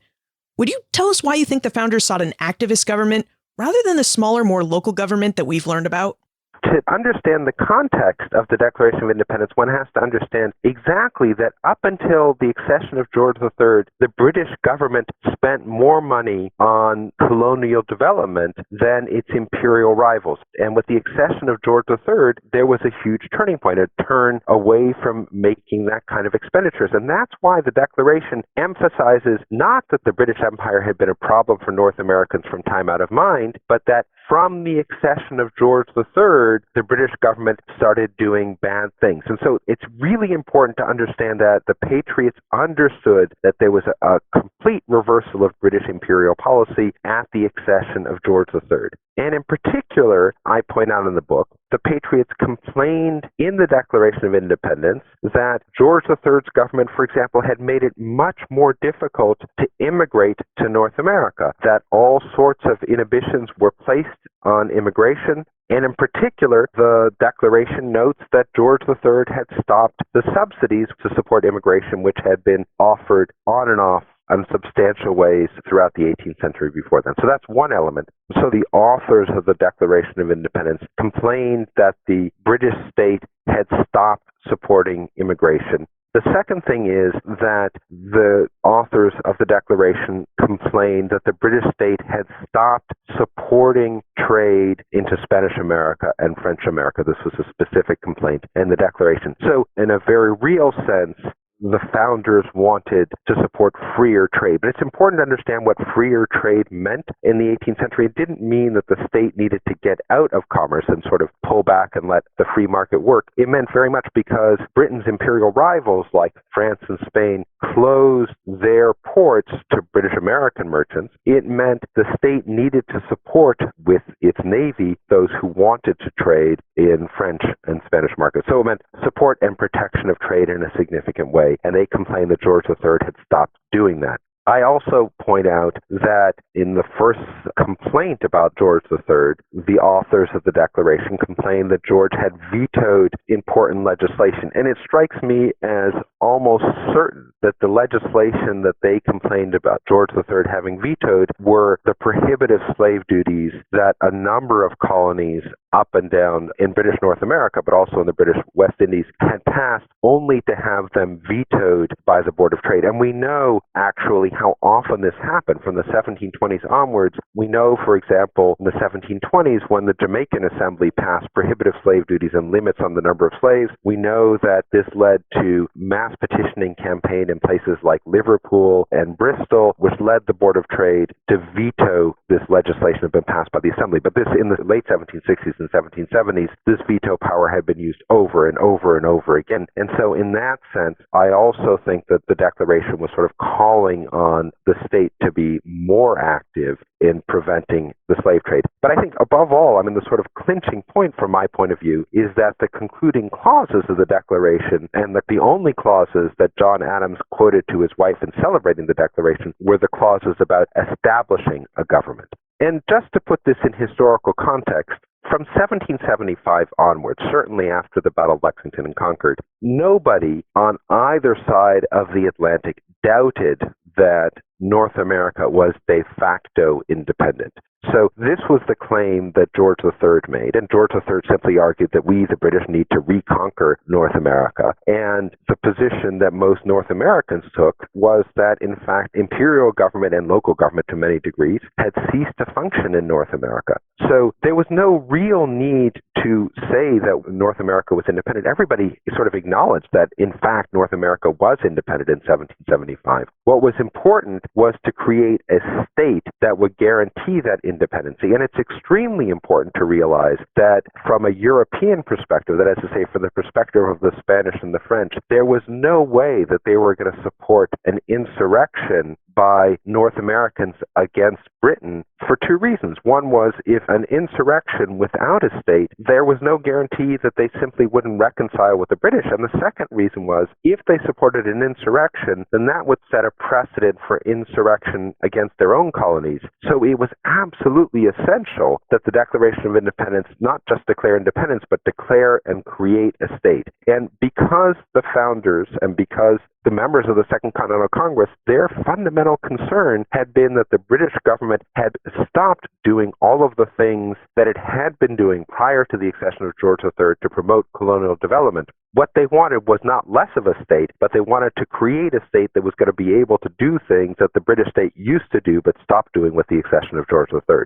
S1: Would you tell us why you think the founders sought an activist government rather than the smaller, more local government that we've learned about?
S3: To understand the context of the Declaration of Independence, one has to understand exactly that up until the accession of George III, the British government spent more money on colonial development than its imperial rivals. And with the accession of George III, there was a huge turning point, a turn away from making that kind of expenditures. And that's why the Declaration emphasizes not that the British Empire had been a problem for North Americans from time out of mind, but that from the accession of George III, the British government started doing bad things. And so it's really important to understand that the Patriots understood that there was a complete reversal of British imperial policy at the accession of George III. And in particular, I point out in the book, the Patriots complained in the Declaration of Independence that George III's government, for example, had made it much more difficult to immigrate to North America, that all sorts of inhibitions were placed on immigration. And in particular, the Declaration notes that George III had stopped the subsidies to support immigration, which had been offered on and off in substantial ways throughout the 18th century before then. So that's one element. So the authors of the Declaration of Independence complained that the British state had stopped supporting immigration. The second thing is that the authors of the Declaration complained that the British state had stopped supporting trade into Spanish America and French America. This was a specific complaint in the Declaration. So in a very real sense, the founders wanted to support freer trade. But it's important to understand what freer trade meant in the 18th century. It didn't mean that the state needed to get out of commerce and sort of pull back and let the free market work. It meant very much because Britain's imperial rivals like France and Spain closed their ports to British American merchants. It meant the state needed to support with its navy those who wanted to trade in French and Spanish markets. So it meant support and protection of trade in a significant way. And they complained that George III had stopped doing that. I also point out that in the first complaint about George III, the authors of the Declaration complained that George had vetoed important legislation. And it strikes me as almost certain that the legislation that they complained about George III having vetoed were the prohibitive slave duties that a number of colonies up and down in British North America, but also in the British West Indies, had passed only to have them vetoed by the Board of Trade. And we know actually how often this happened from the 1720s onwards. We know, for example, in the 1720s, when the Jamaican Assembly passed prohibitive slave duties and limits on the number of slaves, we know that this led to mass petitioning campaign in places like Liverpool and Bristol, which led the Board of Trade to veto this legislation that had been passed by the Assembly. But this, in the late 1760s and 1770s, this veto power had been used over and over and over again. And so in that sense, I also think that the Declaration was sort of calling on the state to be more active in preventing the slave trade. But I think above all, I mean, the sort of clinching point from my point of view is that the concluding clauses of the Declaration, and that the only clauses that John Adams quoted to his wife in celebrating the Declaration, were the clauses about establishing a government. And just to put this in historical context, from 1775 onwards, certainly after the Battle of Lexington and Concord, nobody on either side of the Atlantic doubted that North America was de facto independent. So this was the claim that George III made, and George III simply argued that we, the British, need to reconquer North America. And the position that most North Americans took was that, in fact, imperial government and local government, to many degrees, had ceased to function in North America. So there was no real need to say that North America was independent. Everybody sort of acknowledged that, in fact, North America was independent in 1775. What was important was to create a state that would guarantee that independency. And it's extremely important to realize that from a European perspective, that is to say, from the perspective of the Spanish and the French, there was no way that they were going to support an insurrection by North Americans against Britain for two reasons. One was, if an insurrection without a state, there was no guarantee that they simply wouldn't reconcile with the British. And the second reason was, if they supported an insurrection, then that would set a precedent for insurrection against their own colonies. So it was absolutely essential that the Declaration of Independence not just declare independence, but declare and create a state. And because the founders and because the members of the Second Continental Congress, their fundamental concern had been that the British government had stopped doing all of the things that it had been doing prior to the accession of George III to promote colonial development. What they wanted was not less of a state, but they wanted to create a state that was going to be able to do things that the British state used to do but stopped doing with the accession of George III.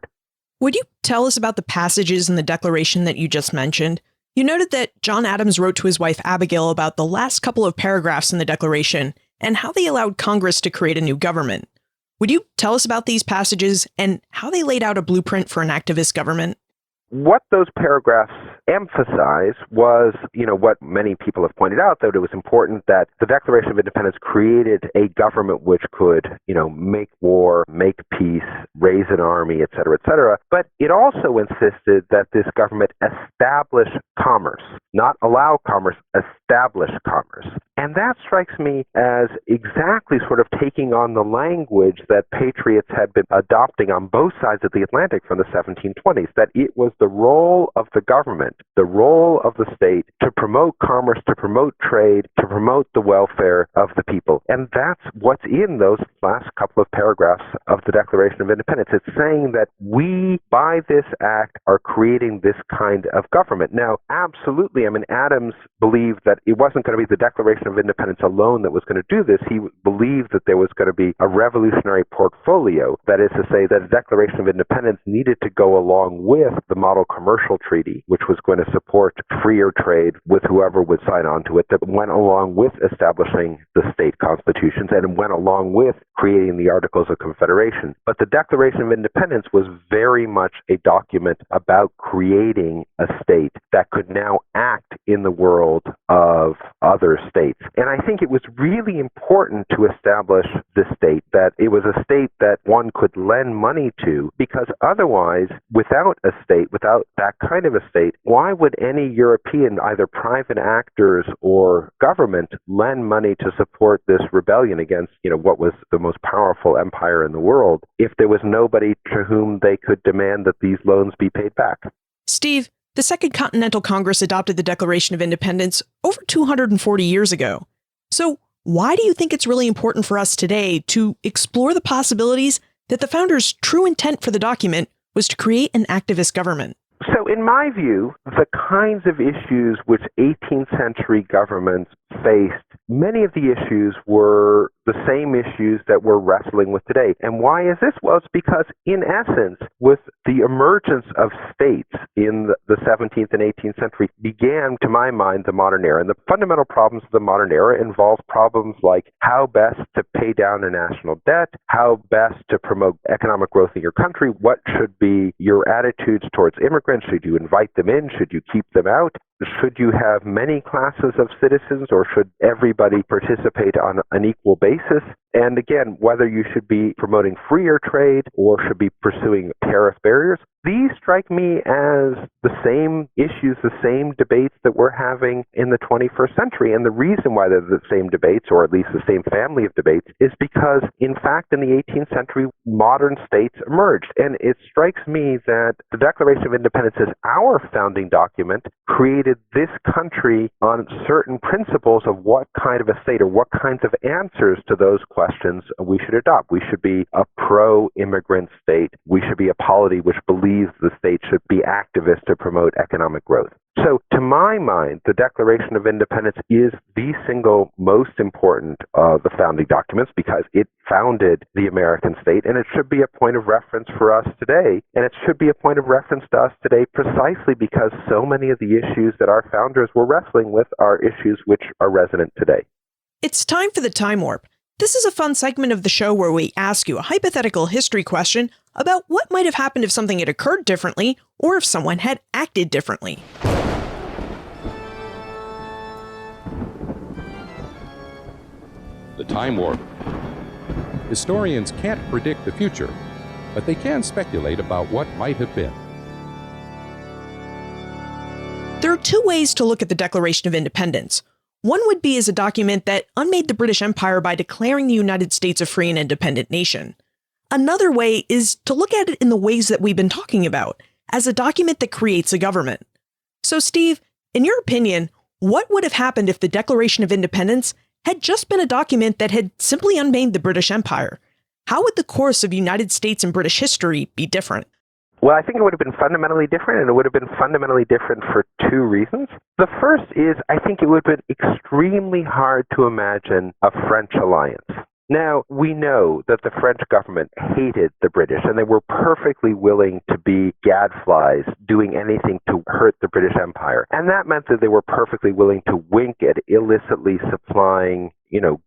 S1: Would you tell us about the passages in the Declaration that you just mentioned? You noted that John Adams wrote to his wife Abigail about the last couple of paragraphs in the Declaration and how they allowed Congress to create a new government. Would you tell us about these passages and how they laid out a blueprint for an activist government?
S3: What those paragraphs emphasize was, what many people have pointed out, that it was important that the Declaration of Independence created a government which could, make war, make peace, raise an army, et cetera, but it also insisted that this government establish commerce, not allow commerce, establish commerce. And that strikes me as exactly sort of taking on the language that patriots had been adopting on both sides of the Atlantic from the 1720s, that it was the role of the government, the role of the state, to promote commerce, to promote trade, to promote the welfare of the people. And that's what's in those last couple of paragraphs of the Declaration of Independence. It's saying that we, by this act, are creating this kind of government. Now, absolutely, Adams believed that it wasn't going to be the Declaration of Independence alone that was going to do this. He believed that there was going to be a revolutionary portfolio. That is to say that a Declaration of Independence needed to go along with the Model Commercial Treaty, which was going to support freer trade with whoever would sign on to it, that went along with establishing the state constitutions and went along with creating the Articles of Confederation. But the Declaration of Independence was very much a document about creating a state that could now act in the world of other states. And I think it was really important to establish this state, that it was a state that one could lend money to, because otherwise, without a state, without that kind of a state, why would any European, either private actors or government, lend money to support this rebellion against, what was the most powerful empire in the world, if there was nobody to whom they could demand that these loans be paid back?
S1: Steve, the Second Continental Congress adopted the Declaration of Independence over 240 years ago. So why do you think it's really important for us today to explore the possibilities that the founders' true intent for the document was to create an activist government?
S3: So in my view, the kinds of issues which 18th century governments faced, many of the issues were the same issues that we're wrestling with today. And why is this? Well, it's because, in essence, with the emergence of states in the 17th and 18th century began, to my mind, the modern era. And the fundamental problems of the modern era involve problems like how best to pay down a national debt, how best to promote economic growth in your country, what should be your attitudes towards immigrants, should you invite them in, should you keep them out? Should you have many classes of citizens, or should everybody participate on an equal basis? And again, whether you should be promoting freer trade or should be pursuing tariff barriers, these strike me as the same issues, the same debates that we're having in the 21st century. And the reason why they're the same debates, or at least the same family of debates, is because, in fact, in the 18th century, modern states emerged. And it strikes me that the Declaration of Independence, as our founding document, created this country on certain principles of what kind of a state, or what kinds of answers to those questions we should adopt. We should be a pro-immigrant state. We should be a polity which believes the state should be activist to promote economic growth. So, to my mind, the Declaration of Independence is the single most important of the founding documents, because it founded the American state, and it should be a point of reference for us today. And it should be a point of reference to us today precisely because so many of the issues that our founders were wrestling with are issues which are resonant today.
S1: It's time for the Time Warp. This is a fun segment of the show where we ask you a hypothetical history question about what might have happened if something had occurred differently, or if someone had acted differently.
S2: The Time Warp. Historians can't predict the future, but they can speculate about what might have been.
S1: There are two ways to look at the Declaration of Independence. One would be as a document that unmade the British Empire by declaring the United States a free and independent nation. Another way is to look at it in the ways that we've been talking about, as a document that creates a government. So, Steve, in your opinion, what would have happened if the Declaration of Independence had just been a document that had simply unmade the British Empire? How would the course of United States and British history be different?
S3: Well, I think it would have been fundamentally different, and it would have been fundamentally different for two reasons. The first is, I think it would have been extremely hard to imagine a French alliance. Now, we know that the French government hated the British, and they were perfectly willing to be gadflies, doing anything to hurt the British Empire. And that meant that they were perfectly willing to wink at illicitly supplying,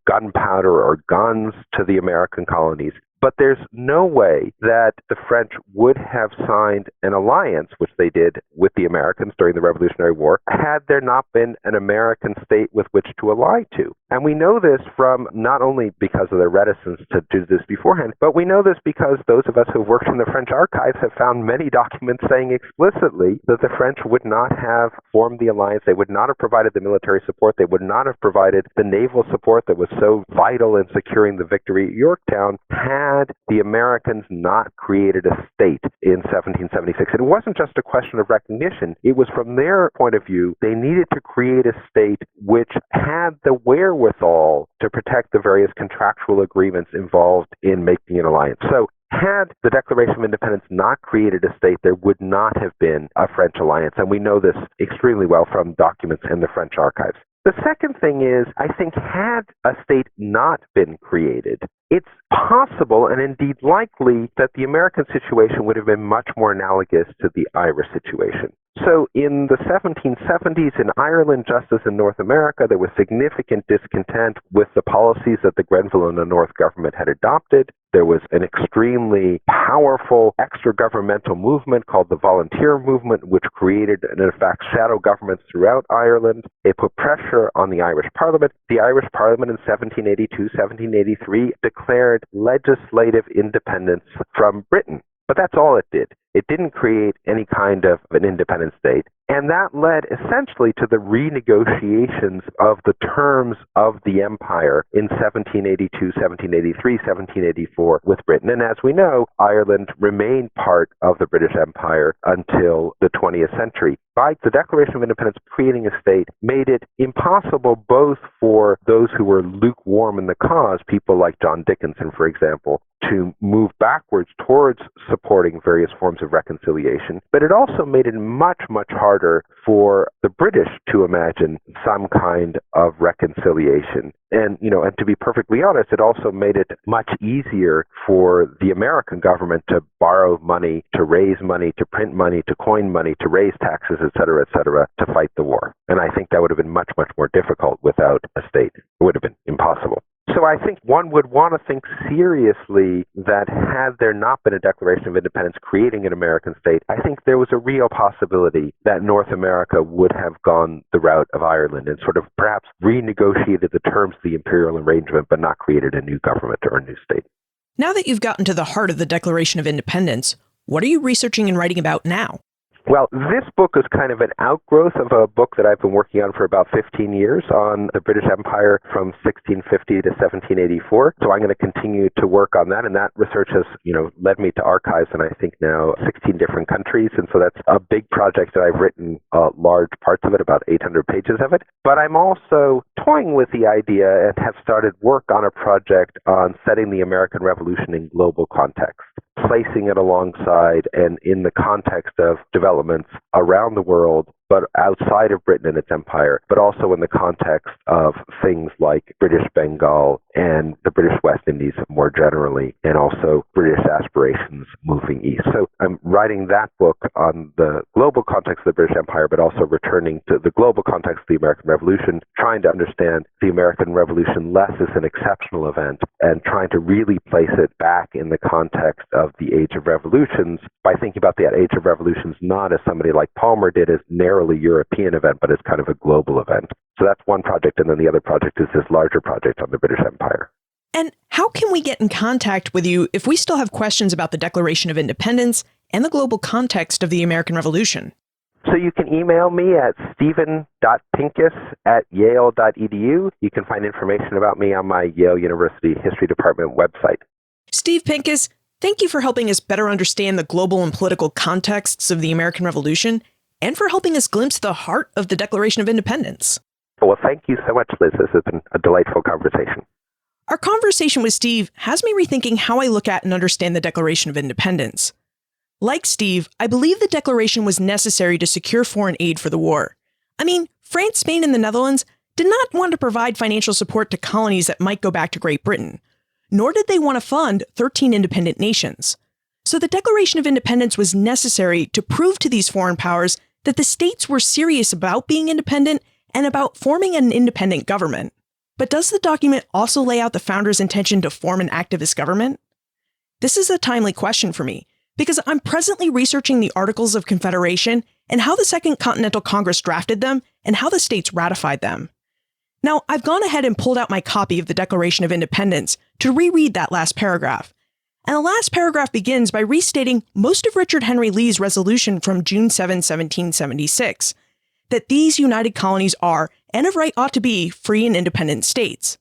S3: gunpowder or guns to the American colonies. But there's no way that the French would have signed an alliance, which they did with the Americans during the Revolutionary War, had there not been an American state with which to ally to. And we know this from not only because of their reticence to do this beforehand, but we know this because those of us who have worked in the French archives have found many documents saying explicitly that the French would not have formed the alliance, they would not have provided the military support, they would not have provided the naval support that was so vital in securing the victory at Yorktown, had the Americans not created a state in 1776. It wasn't just a question of recognition. It was, from their point of view, they needed to create a state which had the wherewithal to protect the various contractual agreements involved in making an alliance. So, had the Declaration of Independence not created a state, there would not have been a French alliance. And we know this extremely well from documents in the French archives. The second thing is, I think, had a state not been created, it's possible and indeed likely that the American situation would have been much more analogous to the Irish situation. So in the 1770s in Ireland, just as in North America, there was significant discontent with the policies that the Grenville and the North government had adopted. There was an extremely powerful extra-governmental movement called the Volunteer Movement, which created and in fact shadow governments throughout Ireland. It put pressure on the Irish Parliament. The Irish Parliament in 1782, 1783 declared legislative independence from Britain. But that's all it did. It didn't create any kind of an independent state. And that led essentially to the renegotiations of the terms of the empire in 1782, 1783, 1784 with Britain. And as we know, Ireland remained part of the British Empire until the 20th century. By the Declaration of Independence, creating a state made it impossible both for those who were lukewarm in the cause, people like John Dickinson, for example, to move backwards towards supporting various forms of reconciliation, but it also made it much, much harder for the British to imagine some kind of reconciliation. And to be perfectly honest, it also made it much easier for the American government to borrow money, to raise money, to print money, to coin money, to raise taxes, et cetera, to fight the war. And I think that would have been much, much more difficult without a state. It would have been impossible. So I think one would want to think seriously that had there not been a Declaration of Independence creating an American state, I think there was a real possibility that North America would have gone the route of Ireland and sort of perhaps renegotiated the terms of the imperial arrangement, but not created a new government or a new state.
S1: Now that you've gotten to the heart of the Declaration of Independence, what are you researching and writing about now?
S3: Well, this book is kind of an outgrowth of a book that I've been working on for about 15 years on the British Empire from 1650 to 1784. So I'm going to continue to work on that. And that research has, led me to archives in, I think, now 16 different countries. And so that's a big project that I've written large parts of it, about 800 pages of it. But I'm also toying with the idea and have started work on a project on setting the American Revolution in global context, placing it alongside and in the context of developments around the world, but outside of Britain and its empire, but also in the context of things like British Bengal and the British West Indies more generally, and also British aspirations moving east. So I'm writing that book on the global context of the British Empire, but also returning to the global context of the American Revolution, trying to understand the American Revolution less as an exceptional event and trying to really place it back in the context of the Age of Revolutions by thinking about the Age of Revolutions not as somebody like Palmer did as narrowly European event, but as kind of a global event. So that's one project, and then the other project is this larger project on the British Empire.
S1: And how can we get in contact with you if we still have questions about the Declaration of Independence and the global context of the American Revolution?
S3: So you can email me at stephen.pincus@yale.edu. You can find information about me on my Yale University History Department website.
S1: Steve Pincus, thank you for helping us better understand the global and political contexts of the American Revolution and for helping us glimpse the heart of the Declaration of Independence.
S3: Well, thank you so much, Liz. This has been a delightful conversation.
S1: Our conversation with Steve has me rethinking how I look at and understand the Declaration of Independence. Like Steve, I believe the Declaration was necessary to secure foreign aid for the war. I mean, France, Spain, and the Netherlands did not want to provide financial support to colonies that might go back to Great Britain, nor did they want to fund 13 independent nations. So the Declaration of Independence was necessary to prove to these foreign powers that the states were serious about being independent and about forming an independent government. But does the document also lay out the founders' intention to form an activist government? This is a timely question for me, because I'm presently researching the Articles of Confederation and how the Second Continental Congress drafted them and how the states ratified them. Now, I've gone ahead and pulled out my copy of the Declaration of Independence to reread that last paragraph. And the last paragraph begins by restating most of Richard Henry Lee's resolution from June 7, 1776, that these United Colonies are, and of right ought to be, free and independent states.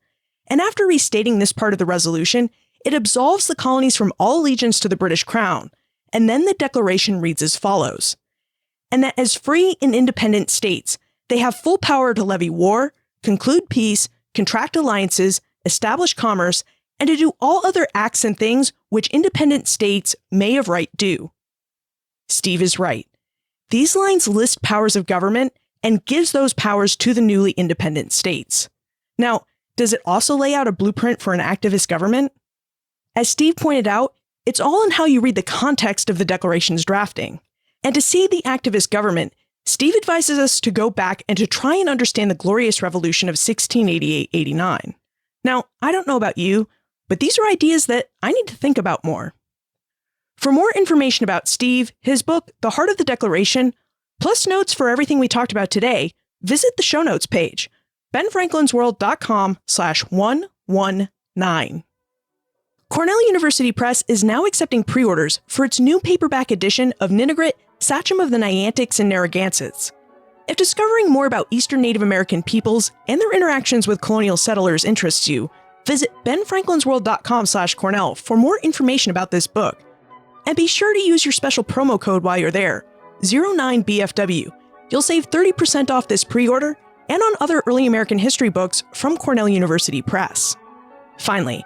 S1: And after restating this part of the resolution, it absolves the colonies from all allegiance to the British Crown, and then the declaration reads as follows: and that as free and independent states, they have full power to levy war, conclude peace, contract alliances, establish commerce, and to do all other acts and things which independent states may of right do. Steve is right. These lines list powers of government and gives those powers to the newly independent states. Now, does it also lay out a blueprint for an activist government? As Steve pointed out, it's all in how you read the context of the Declaration's drafting. And to see the activist government, Steve advises us to go back and to try and understand the Glorious Revolution of 1688-89. Now, I don't know about you, but these are ideas that I need to think about more. For more information about Steve, his book, The Heart of the Declaration, plus notes for everything we talked about today, visit the show notes page, benfranklinsworld.com/119. Cornell University Press is now accepting pre-orders for its new paperback edition of Ninigret, Sachem of the Niantics and Narragansetts. If discovering more about Eastern Native American peoples and their interactions with colonial settlers interests you, visit benfranklinsworld.com/Cornell for more information about this book. And be sure to use your special promo code while you're there, 09BFW. You'll save 30% off this pre-order and on other early American history books from Cornell University Press. Finally,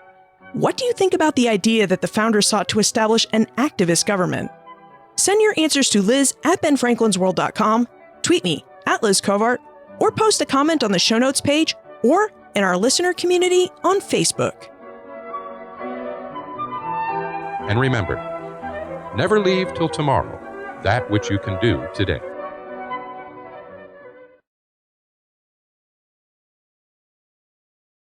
S1: what do you think about the idea that the founders sought to establish an activist government? Send your answers to liz@benfranklinsworld.com, tweet me @LizCovart, or post a comment on the show notes page or in our listener community on Facebook.
S2: And remember, never leave till tomorrow that which you can do today.